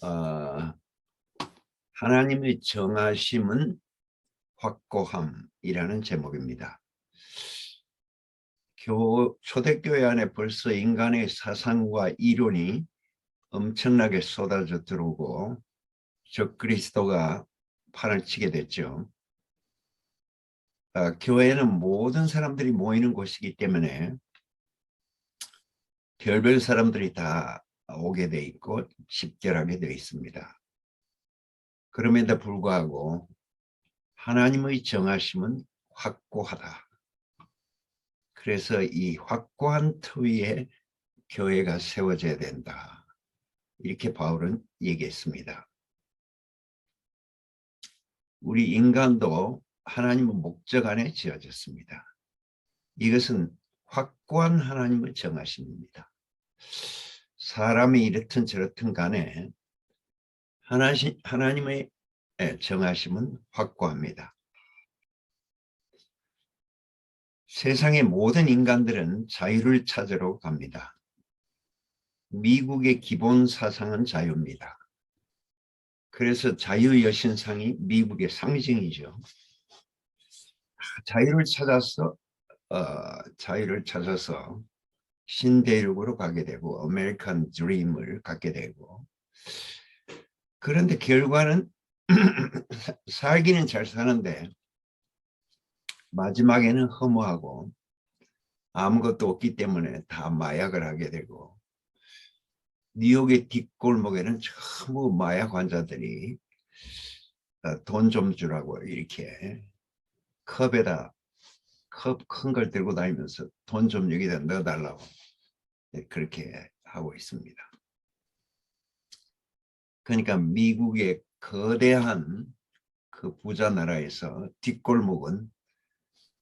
어, 하나님의 정하심은 확고함이라는 제목입니다. 초대교회 안에 벌써 인간의 사상과 이론이 엄청나게 쏟아져 들어오고 적그리스도가 판을 치게 됐죠. 교회는 모든 사람들이 모이는 곳이기 때문에 별별 사람들이 다 오게 돼 있고 집결하게 되어 있습니다. 그럼에도 불구하고 하나님의 정하심은 확고하다. 그래서 이 확고한 터 위에 교회가 세워져야 된다. 이렇게 바울은 얘기했습니다. 우리 인간도 하나님의 목적 안에 지어졌습니다. 이것은 확고한 하나님의 정하심입니다. 사람이 이렇든 저렇든 간에 하나님의 정하심은 확고합니다. 세상의 모든 인간들은 자유를 찾으러 갑니다. 미국의 기본 사상은 자유입니다. 그래서 자유여신상이 미국의 상징이죠. 자유를 찾아서 신대륙으로 가게 되고 아메리칸 드림을 갖게 되고, 그런데 결과는 살기는 잘 사는데 마지막에는 허무하고 아무것도 없기 때문에 다 마약을 하게 되고, 뉴욕의 뒷골목에는 전부 마약 환자들이 돈 좀 주라고 이렇게 컵에다 컵 큰 걸 들고 다니면서 돈 좀 여기다 넣어달라고 그렇게 하고 있습니다. 그러니까 미국의 거대한 그 부자 나라에서 뒷골목은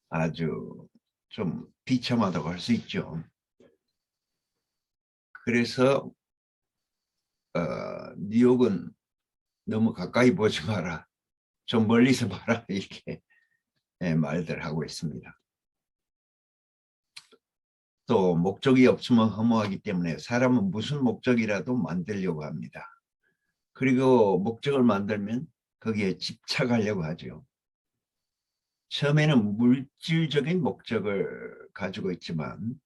아주 좀 비참하다고 할 수 있죠. 그래서 뉴욕은 너무 가까이 보지 마라, 좀 멀리서 봐라, 이렇게 말들 하고 있습니다. 또 목적이 없으면 허무하기 때문에 사람은 무슨 목적이라도 만들려고 합니다. 그리고 목적을 만들면 거기에 집착하려고 하죠. 처음에는 물질적인 목적을 가지고 있지만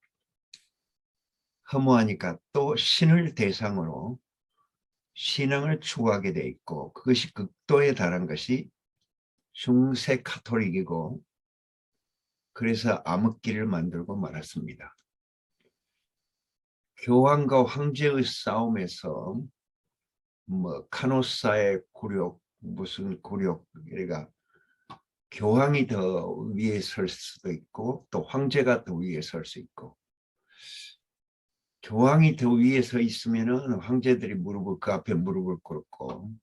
허무하니까 또 신을 대상으로 신앙을 추구하게 돼 있고, 그것이 극도에 달한 것이 중세 카톨릭이고, 그래서 암흑기를 만들고 말았습니다. 교황과 황제의 싸움에서 뭐 카노사의 굴욕, 무슨 굴욕, 그러니까 교황이 더 위에 설 수도 있고 또 황제가 더 위에 설 수 있고, 교황이 더 위에 서 있으면은 황제들이 그 앞에 무릎을 꿇고,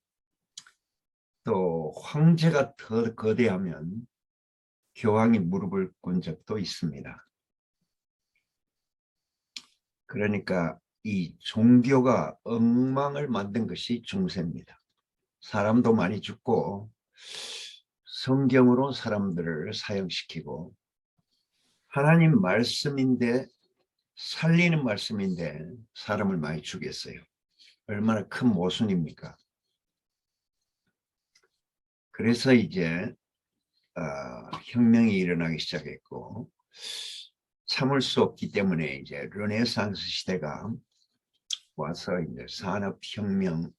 또 황제가 더 거대하면 교황이 무릎을 꿇은 적도 있습니다. 그러니까 이 종교가 엉망을 만든 것이 중세입니다. 사람도 많이 죽고 성경으로 사람들을 사형시키고, 하나님 말씀인데, 살리는 말씀인데 사람을 많이 죽였어요. 얼마나 큰 모순입니까? 그래서 이제 혁명이 일어나기 시작했고, 참을 수 없기 때문에 이제 르네상스 시대가 와서 이제 산업혁명,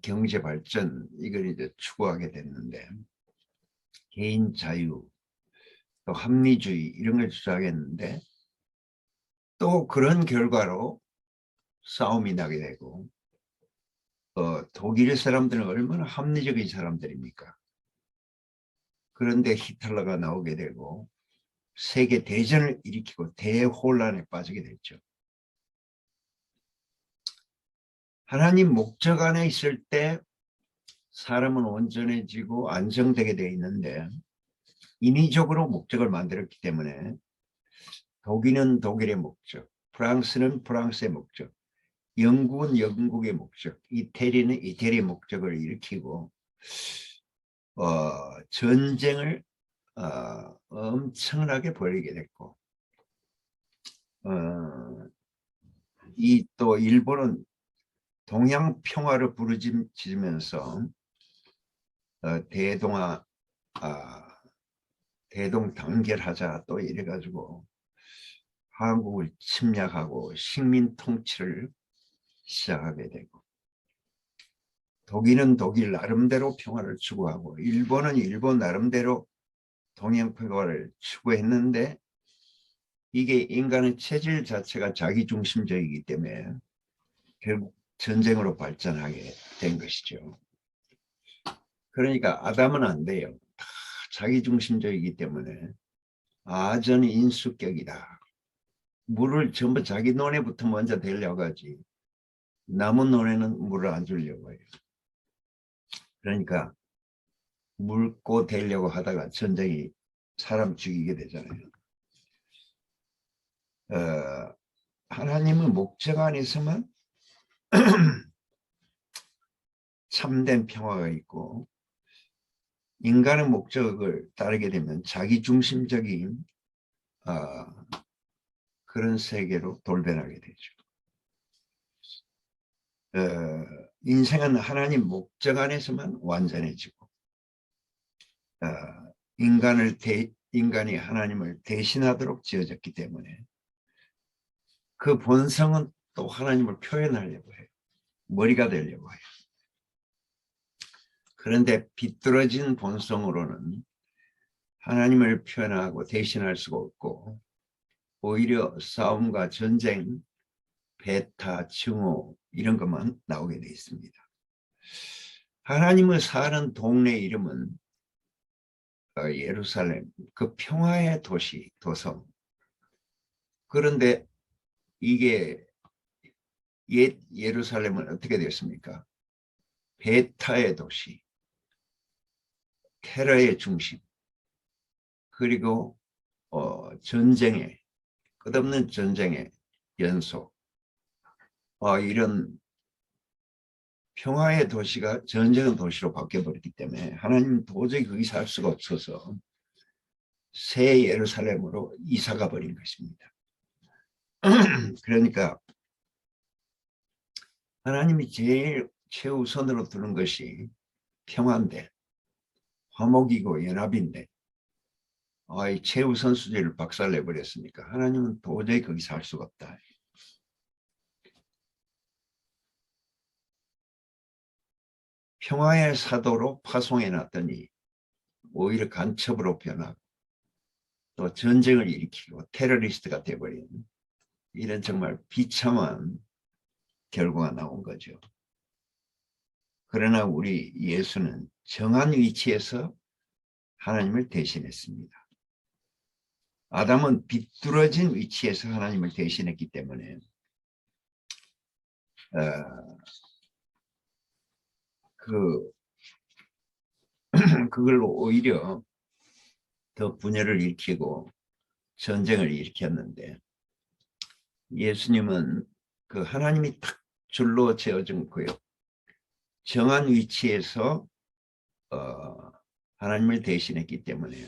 경제 발전, 이걸 이제 추구하게 됐는데, 개인 자유, 또 합리주의 이런 걸 주장했는데, 또 그런 결과로 싸움이 나게 되고, 독일 사람들은 얼마나 합리적인 사람들입니까? 그런데 히틀러가 나오게 되고 세계 대전을 일으키고 대혼란에 빠지게 됐죠. 하나님 목적 안에 있을 때 사람은 온전해지고 안정되게 되어 있는데, 인위적으로 목적을 만들었기 때문에 독일은 독일의 목적, 프랑스는 프랑스의 목적, 영국은 영국의 목적, 이태리는 이태리의 목적을 일으키고 전쟁을 엄청나게 벌이게 됐고, 이 또 일본은 동양 평화를 부르짖으면서 대동 단결하자 또 이래가지고 한국을 침략하고 식민 통치를 시작하게 되고, 독일은 독일 나름대로 평화를 추구하고 일본은 일본 나름대로 동양 평화를 추구했는데, 이게 인간의 체질 자체가 자기중심적이기 때문에 결국 전쟁으로 발전하게 된 것이죠. 그러니까 아담은 안 돼요. 다 자기중심적이기 때문에 아전 인수격이다. 물을 전부 자기 논에부터 먼저 대려고 하지 남은 논에는 물을 안 주려고 해요. 그러니까 물고 대려고 하다가 전쟁이 사람 죽이게 되잖아요. 하나님의 목적 안에서만 참된 평화가 있고, 인간의 목적을 따르게 되면 자기중심적인 그런 세계로 돌변하게 되죠. 인생은 하나님 목적 안에서만 완전해지고, 인간이 하나님을 대신하도록 지어졌기 때문에 그 본성은 또 하나님을 표현하려고 해요. 머리가 되려고 해요. 그런데 비뚤어진 본성으로는 하나님을 표현하고 대신할 수가 없고, 오히려 싸움과 전쟁, 배타, 증오 이런 것만 나오게 되어 있습니다. 하나님을 사는 동네 이름은 예루살렘, 그 평화의 도시, 도성. 그런데 이게 옛 예루살렘은 어떻게 됐습니까? 배타의 도시, 테러의 중심, 그리고 전쟁의, 끝없는 전쟁의 연속, 이런 평화의 도시가 전쟁의 도시로 바뀌어버렸기 때문에 하나님은 도저히 거기서 살 수가 없어서 새 예루살렘으로 이사가 버린 것입니다. 그러니까 하나님이 제일 최우선으로 두는 것이 평화인데, 화목이고 연합인데, 이 최우선 수제를 박살내버렸으니까 하나님은 도저히 거기 살 수가 없다. 평화의 사도로 파송해 놨더니 오히려 간첩으로 변하고 또 전쟁을 일으키고 테러리스트가 되어버린, 이런 정말 비참한 결과가 나온 거죠. 그러나 우리 예수는 정한 위치에서 하나님을 대신했습니다. 아담은 비뚤어진 위치에서 하나님을 대신했기 때문에 그걸로 오히려 더 분열을 일으키고 전쟁을 일으켰는데, 예수님은 그 하나님이 딱 줄로 재어준 거요, 정한 위치에서 하나님을 대신했기 때문에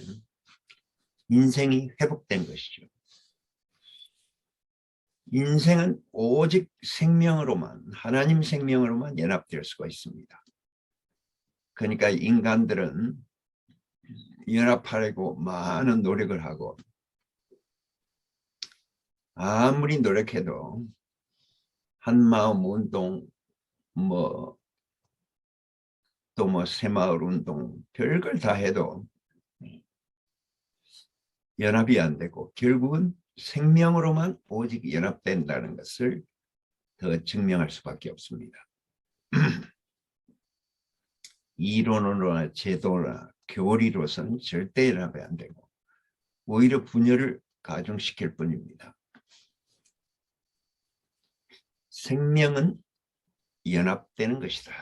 인생이 회복된 것이죠. 인생은 오직 생명으로만, 하나님 생명으로만 연합될 수가 있습니다. 그러니까 인간들은 연합하려고 많은 노력을 하고, 아무리 노력해도 한마음 운동, 또 새마을 운동, 별걸 다 해도 연합이 안 되고 결국은 생명으로만 오직 연합된다는 것을 더 증명할 수밖에 없습니다. 이론으로나 제도나 교리로서는 절대 연합이 안 되고 오히려 분열을 가중시킬 뿐입니다. 생명은 연합되는 것이다.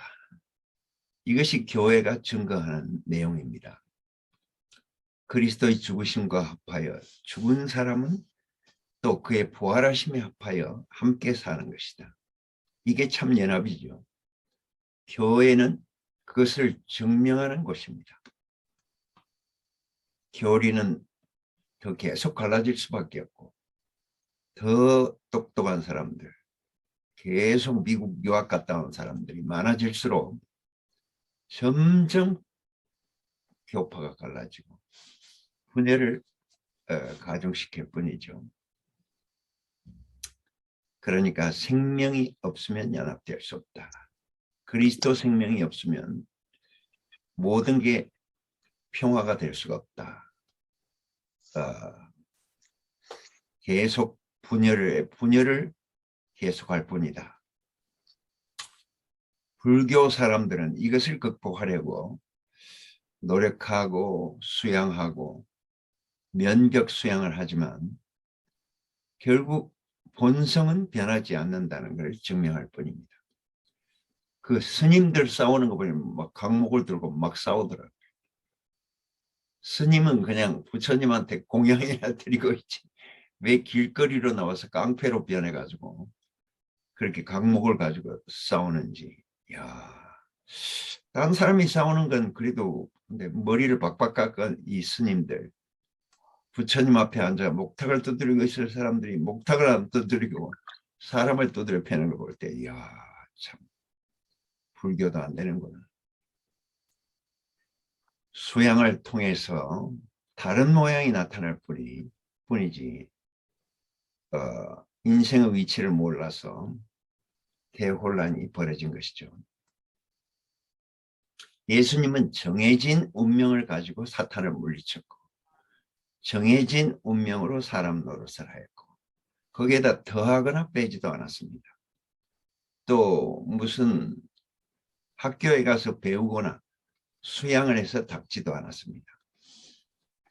이것이 교회가 증거하는 내용입니다. 그리스도의 죽으심과 합하여 죽은 사람은 또 그의 부활하심에 합하여 함께 사는 것이다. 이게 참 연합이죠. 교회는 그것을 증명하는 곳입니다. 교리는 더 계속 갈라질 수밖에 없고, 더 똑똑한 사람들, 계속 미국 유학 갔다 온 사람들이 많아질수록 점점 교파가 갈라지고 분열을 가중시킬 뿐이죠. 그러니까 생명이 없으면 연합될 수 없다. 그리스도 생명이 없으면 모든 게 평화가 될 수가 없다. 계속 분열을 계속할 뿐이다. 불교 사람들은 이것을 극복하려고 노력하고 수양하고 면벽 수양을 하지만 결국 본성은 변하지 않는다는 걸 증명할 뿐입니다. 그 스님들 싸우는 거 보면 막 강목을 들고 막 싸우더라고요. 스님은 그냥 부처님한테 공양이나 드리고 있지. 왜 길거리로 나와서 깡패로 변해가지고 그렇게 강목을 가지고 싸우는지. 야, 다른 사람이 싸우는 건 그래도 근데 머리를 박박 깎은 이 스님들, 부처님 앞에 앉아 목탁을 두드리고 있을 사람들이 목탁을 안 두드리고 사람을 두드려 패는 걸 볼 때, 이야, 참 불교도 안 되는구나. 수양을 통해서 다른 모양이 나타날 뿐이지 인생의 위치를 몰라서 대혼란이 벌어진 것이죠. 예수님은 정해진 운명을 가지고 사탄을 물리쳤고 정해진 운명으로 사람 노릇을 하였고 거기에다 더하거나 빼지도 않았습니다. 또 무슨 학교에 가서 배우거나 수양을 해서 닦지도 않았습니다.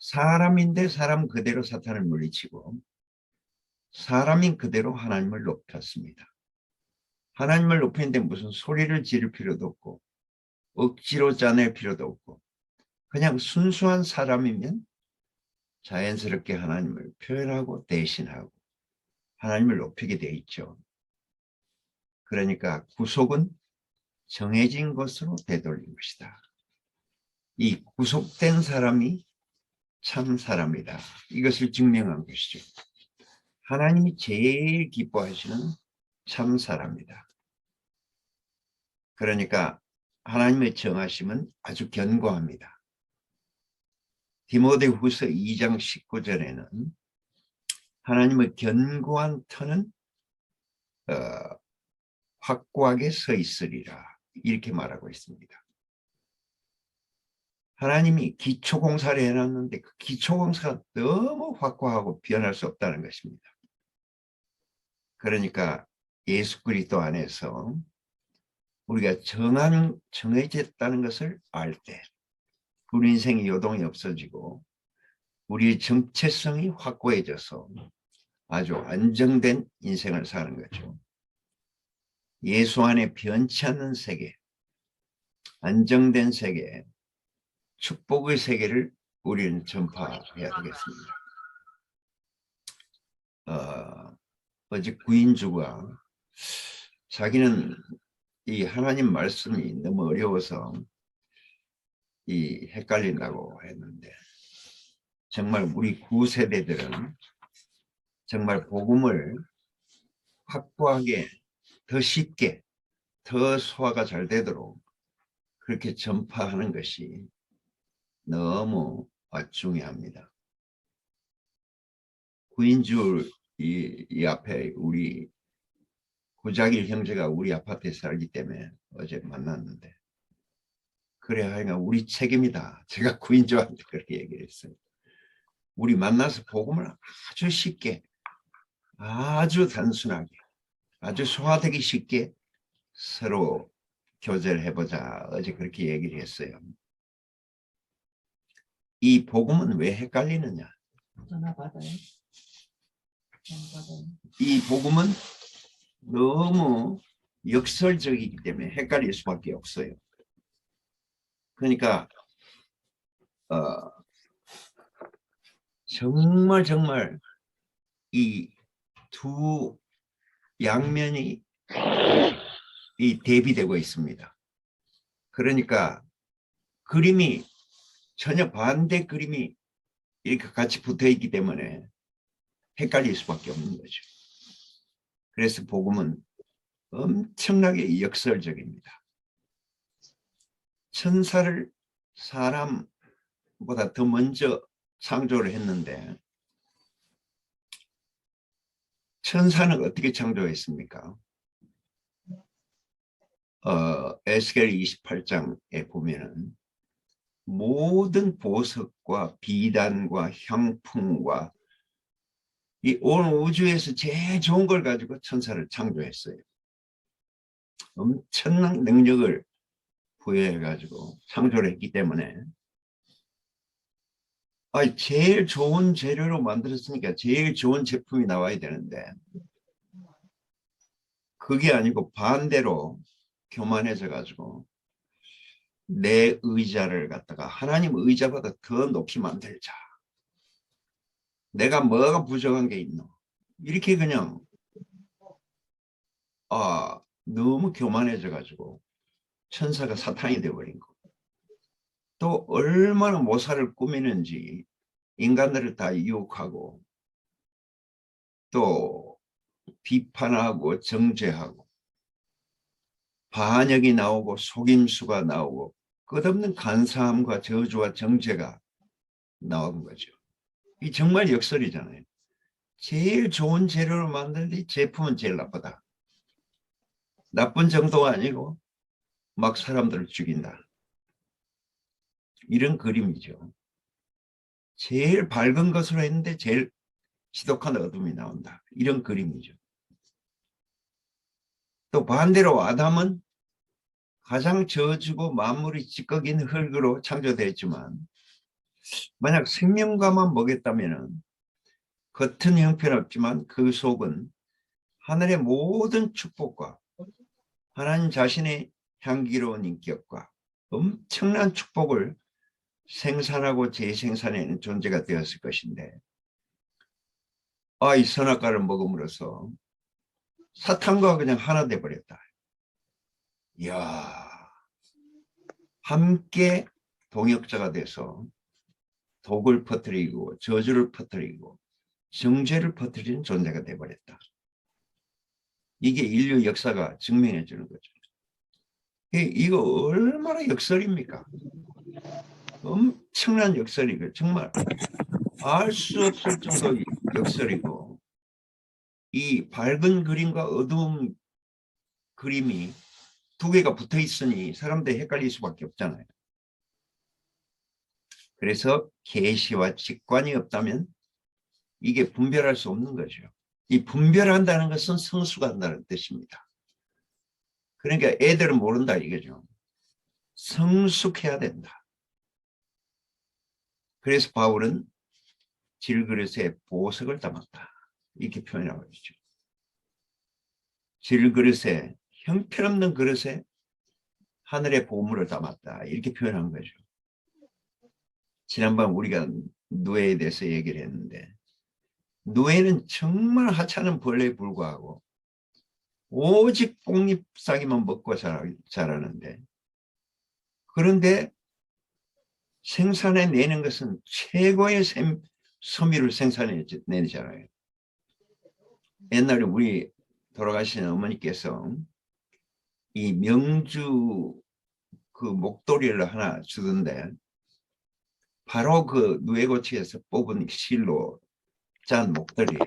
사람인데 사람 그대로 사탄을 물리치고 사람인 그대로 하나님을 높였습니다. 하나님을 높이는데 무슨 소리를 지를 필요도 없고 억지로 짜낼 필요도 없고 그냥 순수한 사람이면 자연스럽게 하나님을 표현하고 대신하고 하나님을 높이게 돼 있죠. 그러니까 구속은 정해진 것으로 되돌린 것이다. 이 구속된 사람이 참 사람이다. 이것을 증명한 것이죠. 하나님이 제일 기뻐하시는 참 사람이다. 그러니까 하나님의 정하심은 아주 견고합니다. 디모데후서 2장 19절에는 하나님의 견고한 터는 확고하게 서 있으리라 이렇게 말하고 있습니다. 하나님이 기초공사를 해놨는데 그 기초공사가 너무 확고하고 변할 수 없다는 것입니다. 그러니까 예수 그리스도 안에서 우리가 정해졌다는 것을 알 때 우리 인생의 요동이 없어지고 우리의 정체성이 확고해져서 아주 안정된 인생을 사는 거죠. 예수 안에 변치 않는 세계, 안정된 세계, 축복의 세계를 우리는 전파해야 되겠습니다. 어제 구인주가 자기는 이 하나님 말씀이 너무 어려워서 헷갈린다고 했는데 정말 우리 구세대들은 정말 복음을 확고하게 더 쉽게 더 소화가 잘 되도록 그렇게 전파하는 것이 너무 중요합니다. 구인주 이 앞에 우리 구자길 형제가 우리 아파트에 살기 때문에 어제 만났는데 그래 하여간 우리 책임이다. 제가 구인주한테 그렇게 얘기를 했어요. 우리 만나서 복음을 아주 쉽게 아주 단순하게 아주 소화되기 쉽게 서로 교제를 해보자. 어제 그렇게 얘기를 했어요. 이 복음은 왜 헷갈리느냐? 전화 받아요. 이 복음은 너무 역설적이기 때문에 헷갈릴 수밖에 없어요. 그러니까 정말 이 두 양면이 대비되고 있습니다. 그러니까 그림이 전혀 반대 그림이 이렇게 같이 붙어 있기 때문에 헷갈릴 수밖에 없는 거죠. 그래서 복음은 엄청나게 역설적입니다. 천사를 사람보다 더 먼저 창조를 했는데 천사는 어떻게 창조했습니까? 에스겔 28장에 보면은 모든 보석과 비단과 향품과 이 온 우주에서 제일 좋은 걸 가지고 천사를 창조했어요. 엄청난 능력을 부여해 가지고 창조를 했기 때문에 제일 좋은 재료로 만들었으니까 제일 좋은 제품이 나와야 되는데 그게 아니고 반대로 교만해져 가지고 내 의자를 갖다가 하나님 의자보다 더 높이 만들자. 내가 뭐가 부족한 게 있노? 이렇게 그냥 너무 교만해져 가지고 천사가 사탄이 되어버린 거. 또 얼마나 모사를 꾸미는지 인간들을 다 유혹하고 또 비판하고 정죄하고 반역이 나오고 속임수가 나오고 끝없는 간사함과 저주와 정죄가 나온 거죠. 이 정말 역설이잖아요. 제일 좋은 재료를 만드는데 제품은 제일 나쁘다. 나쁜 정도가 아니고 막 사람들을 죽인다. 이런 그림이죠. 제일 밝은 것으로 했는데 제일 지독한 어둠이 나온다. 이런 그림이죠. 또 반대로 아담은 가장 저주고 만물이 찌꺼긴 흙으로 창조되었지만 만약 생명과만 먹였다면 겉은 형편없지만 그 속은 하늘의 모든 축복과 하나님 자신의 향기로운 인격과 엄청난 축복을 생산하고 재생산하는 존재가 되었을 것인데 이 선악과를 먹음으로써 사탄과 그냥 하나 되어버렸다. 이야, 함께 동역자가 돼서 독을 퍼뜨리고 저주를 퍼뜨리고 정죄를 퍼뜨리는 존재가 되어버렸다. 이게 인류 역사가 증명해 주는 거죠. 이거 얼마나 역설입니까? 엄청난 역설이고 정말 알 수 없을 정도의 역설이고 이 밝은 그림과 어두운 그림이 두 개가 붙어 있으니 사람들이 헷갈릴 수밖에 없잖아요. 그래서 계시와 직관이 없다면 이게 분별할 수 없는 거죠. 이 분별한다는 것은 성수가 한다는 뜻입니다. 그러니까 애들은 모른다 이거죠. 성숙해야 된다. 그래서 바울은 질그릇에 보석을 담았다. 이렇게 표현하고 있죠. 질그릇에 형편없는 그릇에 하늘의 보물을 담았다. 이렇게 표현한 거죠. 지난번 우리가 누에에 대해서 얘기를 했는데 누에는 정말 하찮은 벌레에 불과하고 오직 뽕잎사기만 먹고 자라는데 그런데 생산해내는 것은 최고의 섬유를 생산해내잖아요. 옛날에 우리 돌아가신 어머니께서 이 명주 그 목도리를 하나 주던데 바로 그 누에고치에서 뽑은 실로 짠 목도리예요.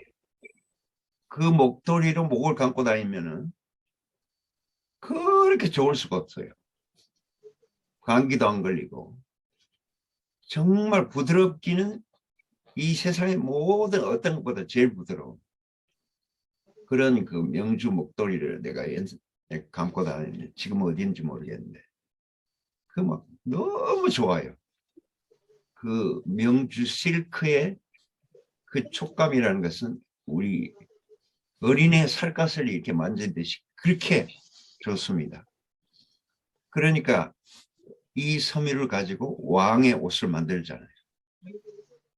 그 목도리로 목을 감고 다니면은 그렇게 좋을 수가 없어요. 감기도 안 걸리고 정말 부드럽기는 이 세상의 모든 어떤 것보다 제일 부드러운 그런 그 명주 목도리를 내가 감고 다니는 지금 어디인지 모르겠는데 그 막 너무 좋아요. 그 명주 실크의 그 촉감이라는 것은 우리 어린애 살갗을 이렇게 만지듯이 그렇게 좋습니다. 그러니까 이 섬유를 가지고 왕의 옷을 만들잖아요.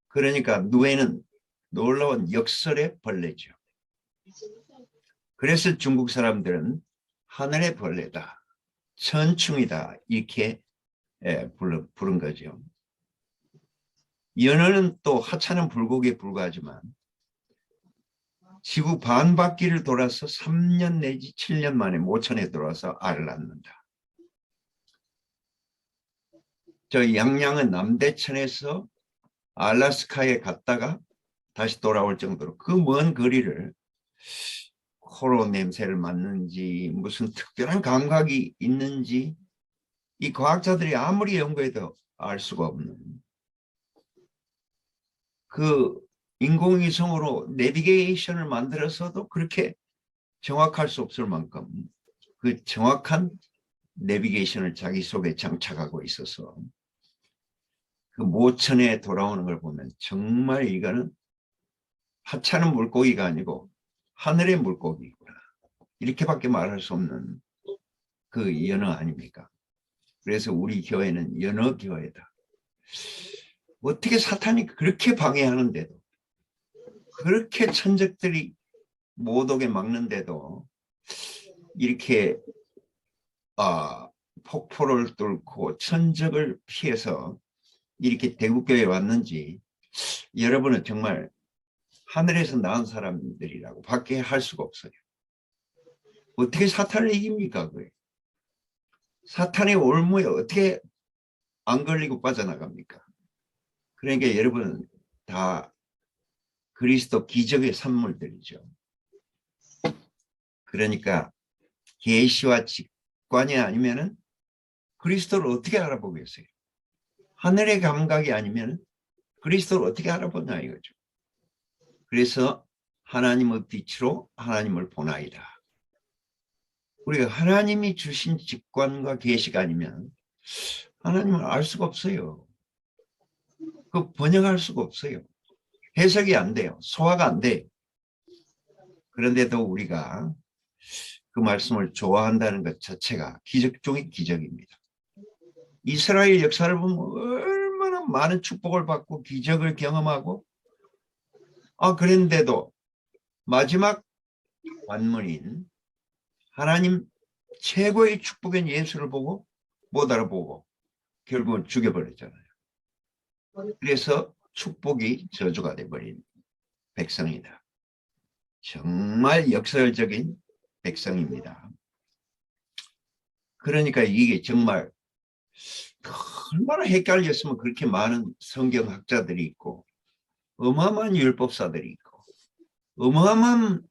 그러니까 누에는 놀라운 역설의 벌레죠. 그래서 중국 사람들은 하늘의 벌레다, 천충이다 이렇게 부른 거죠. 연어는 또 하찮은 불고기에 불과하지만 지구 반바퀴를 돌아서 3년 내지 7년 만에 모천에 들어와서 알을 낳는다. 저 양양은 남대천에서 알래스카에 갔다가 다시 돌아올 정도로 그 먼 거리를 코로 냄새를 맡는지 무슨 특별한 감각이 있는지 이 과학자들이 아무리 연구해도 알 수가 없는 그 인공위성으로 내비게이션을 만들어서도 그렇게 정확할 수 없을 만큼 그 정확한 내비게이션을 자기 속에 장착하고 있어서 그 모천에 돌아오는 걸 보면 정말 이거는 하찮은 물고기가 아니고 하늘의 물고기구나. 이렇게밖에 말할 수 없는 그 연어 아닙니까? 그래서 우리 교회는 연어 교회다. 어떻게 사탄이 그렇게 방해하는데도 그렇게 천적들이 못 오게 막는데도 이렇게 폭포를 뚫고 천적을 피해서 이렇게 대구교회에 왔는지 여러분은 정말 하늘에서 낳은 사람들이라고 밖에 할 수가 없어요. 어떻게 사탄을 이깁니까? 그게? 사탄의 올무에 어떻게 안 걸리고 빠져나갑니까? 그러니까 여러분 다 그리스도 기적의 산물들이죠. 그러니까 계시와 직관이 아니면은 그리스도를 어떻게 알아보겠어요? 하늘의 감각이 아니면 그리스도를 어떻게 알아보냐 이거죠. 그래서 하나님의 빛으로 하나님을 보나이다. 우리가 하나님이 주신 직관과 계시가 아니면 하나님을 알 수가 없어요. 그 번역할 수가 없어요. 해석이 안 돼요. 소화가 안 돼요. 그런데도 우리가 그 말씀을 좋아한다는 것 자체가 기적 중의 기적입니다. 이스라엘 역사를 보면 얼마나 많은 축복을 받고 기적을 경험하고 그런데도 마지막 관문인 하나님 최고의 축복인 예수를 보고 못 알아보고 결국은 죽여버렸잖아요. 그래서 축복이 저주가 돼버린 백성이다. 정말 역설적인 백성입니다. 그러니까 이게 정말 얼마나 헷갈렸으면 그렇게 많은 성경학자들이 있고 어마어마한 율법사들이 있고 어마어마한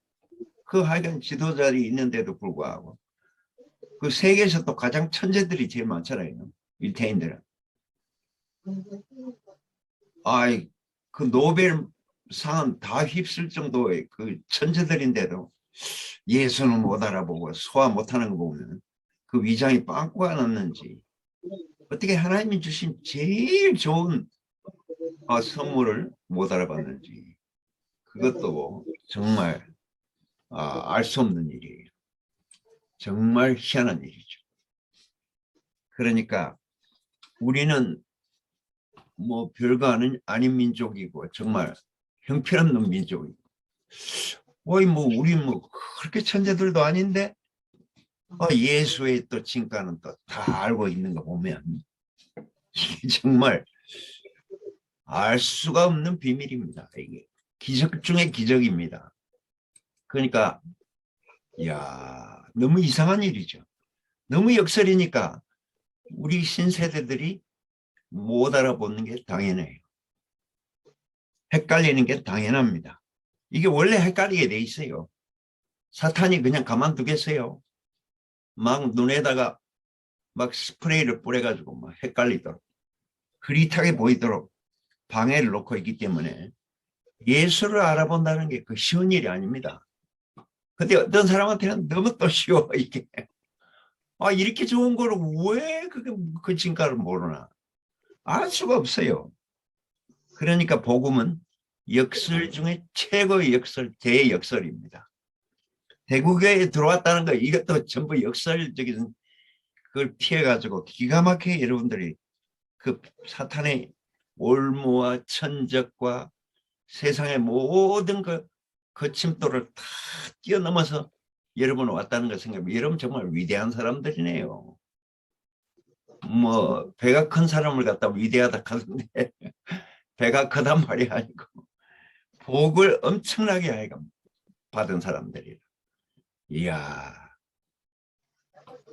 그 하여간 지도자들이 있는데도 불구하고 그 세계에서 또 가장 천재들이 제일 많잖아요. 유태인들은. 그 노벨상은 다 휩쓸 정도의 그 천재들인데도 예수는 못 알아보고 소화 못하는 거 보면 그 위장이 빵꾸가 났는지 어떻게 하나님이 주신 제일 좋은 선물을 못 알아봤는지 그것도 정말 알 수 없는 일이에요. 정말 희한한 일이죠. 그러니까 우리는 뭐 별거 아닌 민족이고 정말 형편없는 민족이고 우리 뭐 그렇게 천재들도 아닌데 예수의 또 진가는 또 다 알고 있는 거 보면 정말 알 수가 없는 비밀입니다. 이게 기적 중의 기적입니다. 그러니까 너무 이상한 일이죠. 너무 역설이니까 우리 신세대들이 못 알아보는 게 당연해요. 헷갈리는 게 당연합니다. 이게 원래 헷갈리게 돼 있어요. 사탄이 그냥 가만두겠어요. 막 눈에다가 막 스프레이를 뿌려가지고 막 헷갈리도록 흐릿하게 보이도록 방해를 놓고 있기 때문에 예수를 알아본다는 게 그 쉬운 일이 아닙니다. 근데 어떤 사람한테는 너무 또 쉬워 이게. 이렇게 좋은 거를 왜 그 진가를 모르나. 알 수가 없어요. 그러니까 복음은 역설 중에 최고의 역설, 대역설입니다. 대구교회에 들어왔다는 거 이것도 전부 역설적인 그걸 피해가지고 기가 막히게 여러분들이 그 사탄의 올무와 천적과 세상의 모든 그 거침돌을 다 뛰어넘어서 여러분 왔다는 걸 생각하면 여러분 정말 위대한 사람들이네요. 뭐 배가 큰 사람을 갖다 위대하다 하던데 배가 크단 말이 아니고 복을 엄청나게 하여금 받은 사람들이라. 이야,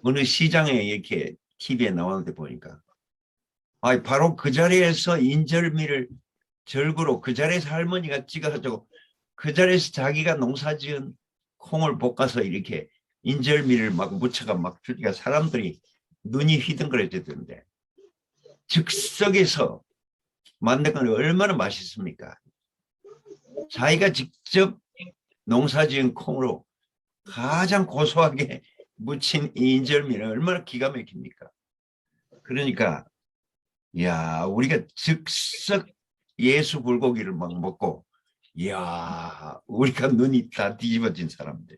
어느 시장에 이렇게 TV에 나오는데 보니까 바로 그 자리에서 인절미를 절구로 그 자리에서 할머니가 찍어가지고 그 자리에서 자기가 농사지은 콩을 볶아서 이렇게 인절미를 막 묻혀가 막 주니까 사람들이 눈이 휘둥그레지던데 즉석에서 만든 건 얼마나 맛있습니까? 자기가 직접 농사지은 콩으로 가장 고소하게 무친 이 인절미는 얼마나 기가 막힙니까? 그러니까 야, 우리가 즉석 예수 불고기를 막 먹고 이야, 우리가 눈이 다 뒤집어진 사람들.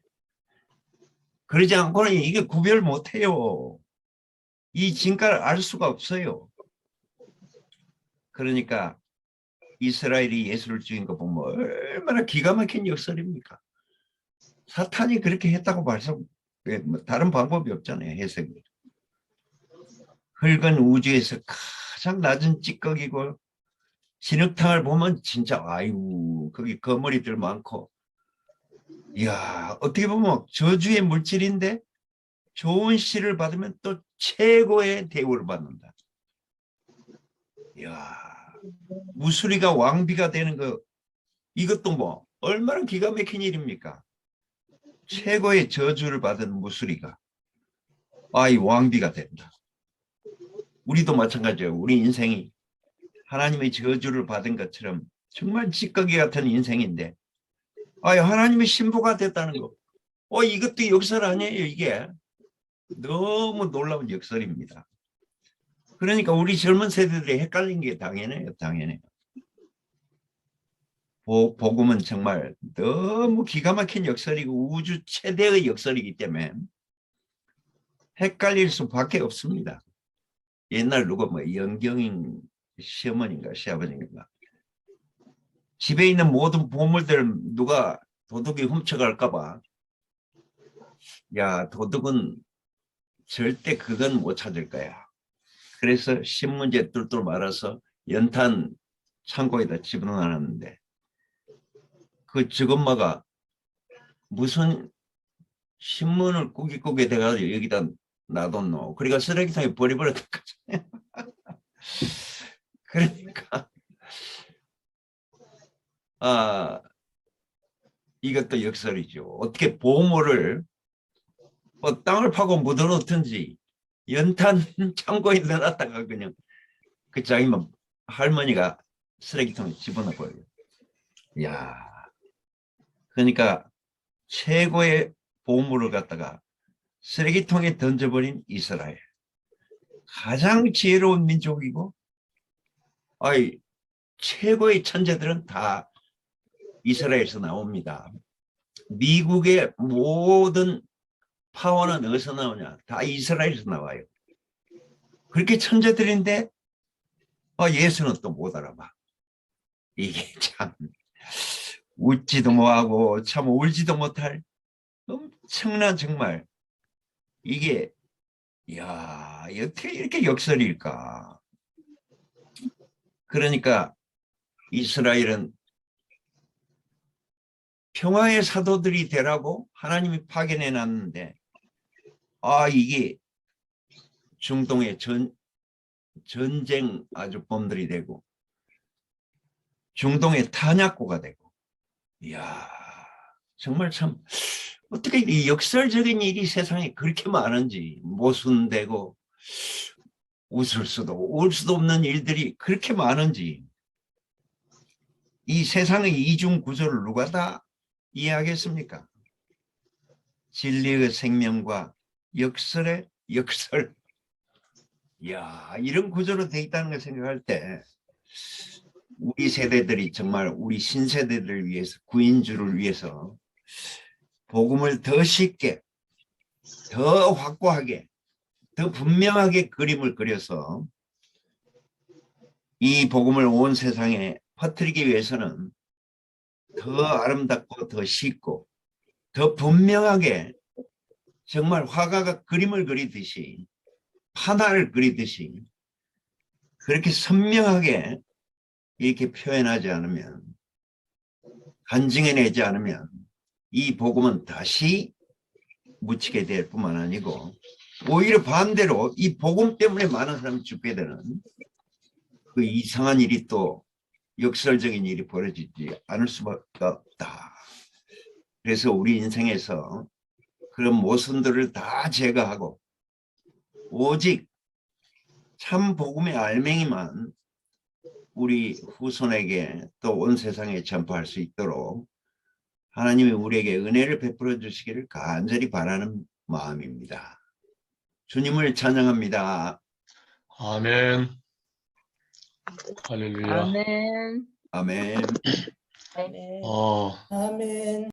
그러지 않고는 이게 구별 못해요. 이 진가를 알 수가 없어요. 그러니까 이스라엘이 예수를 죽인 거 보면 얼마나 기가 막힌 역설입니까? 사탄이 그렇게 했다고 봐서 다른 방법이 없잖아요. 해석이. 흙은 우주에서 가장 낮은 찌꺼기고 진흙탕을 보면 진짜 아이고 거기 거머리들 많고 이야 어떻게 보면 저주의 물질인데 좋은 씨를 받으면 또 최고의 대우를 받는다. 이야 무수리가 왕비가 되는 거 이것도 뭐 얼마나 기가 막힌 일입니까? 최고의 저주를 받은 무수리가 이 왕비가 된다. 우리도 마찬가지예요. 우리 인생이 하나님의 저주를 받은 것처럼 정말 찌꺼기 같은 인생인데 하나님의 신부가 됐다는 거. 이것도 역설 아니에요, 이게. 너무 놀라운 역설입니다. 그러니까 우리 젊은 세대들이 헷갈린 게 당연해요, 당연해요. 복음은 정말 너무 기가 막힌 역설이고 우주 최대의 역설이기 때문에 헷갈릴 수밖에 없습니다. 옛날 누가 영경인 시어머니인가 시아버지인가 집에 있는 모든 보물들 누가 도둑이 훔쳐갈까 봐 야 도둑은 절대 그건 못 찾을 거야. 그래서 신문지에 뚫뚫 말아서 연탄 창고에다 집어넣었는데 그 직엄마가 무슨 신문을 꾸깃꾸깃 해가지고 여기다 놔뒀노. 그러니까 쓰레기통에 버려버렸던 거죠. 그러니까 이것도 역설이죠. 어떻게 보물을 땅을 파고 묻어놓든지 연탄 창고에 넣어놨다가 그냥 그 자기 할머니가 쓰레기통에 집어넣어버려요. 이야, 그러니까 최고의 보물을 갖다가 쓰레기통에 던져버린 이스라엘. 가장 지혜로운 민족이고 최고의 천재들은 다 이스라엘에서 나옵니다. 미국의 모든 파워는 어디서 나오냐? 다 이스라엘에서 나와요. 그렇게 천재들인데 예수는 또 못 알아봐. 이게 참 웃지도 못하고 참 울지도 못할 엄청난 정말 이게 이야 어떻게 이렇게 역설일까. 그러니까 이스라엘은 평화의 사도들이 되라고 하나님이 파견해 놨는데 이게 중동의 전쟁 아주 범들이 되고 중동의 탄약고가 되고 이야 정말 참 어떻게 이 역설적인 일이 세상에 그렇게 많은지 모순되고 웃을 수도 울 수도 없는 일들이 그렇게 많은지 이 세상의 이중 구조를 누가 다 이해하겠습니까? 진리의 생명과 역설의 역설. 이야 이런 구조로 돼 있다는 걸 생각할 때 우리 세대들이 정말 우리 신세대들을 위해서 구인주를 위해서 복음을 더 쉽게 더 확고하게 더 분명하게 그림을 그려서 이 복음을 온 세상에 퍼뜨리기 위해서는 더 아름답고 더 쉽고 더 분명하게 정말 화가가 그림을 그리듯이 판화를 그리듯이 그렇게 선명하게 이렇게 표현하지 않으면 간증해내지 않으면 이 복음은 다시 묻히게 될 뿐만 아니고 오히려 반대로 이 복음 때문에 많은 사람이 죽게 되는 그 이상한 일이 또 역설적인 일이 벌어지지 않을 수밖에 없다. 그래서 우리 인생에서 그런 모순들을 다 제거하고 오직 참 복음의 알맹이만 우리 후손에게 또 온 세상에 전파할 수 있도록 하나님이 우리에게 은혜를 베풀어 주시기를 간절히 바라는 마음입니다. 주님을 찬양합니다. 아멘. 할렐루야. 아멘. 아멘. 아멘. 어. 아멘.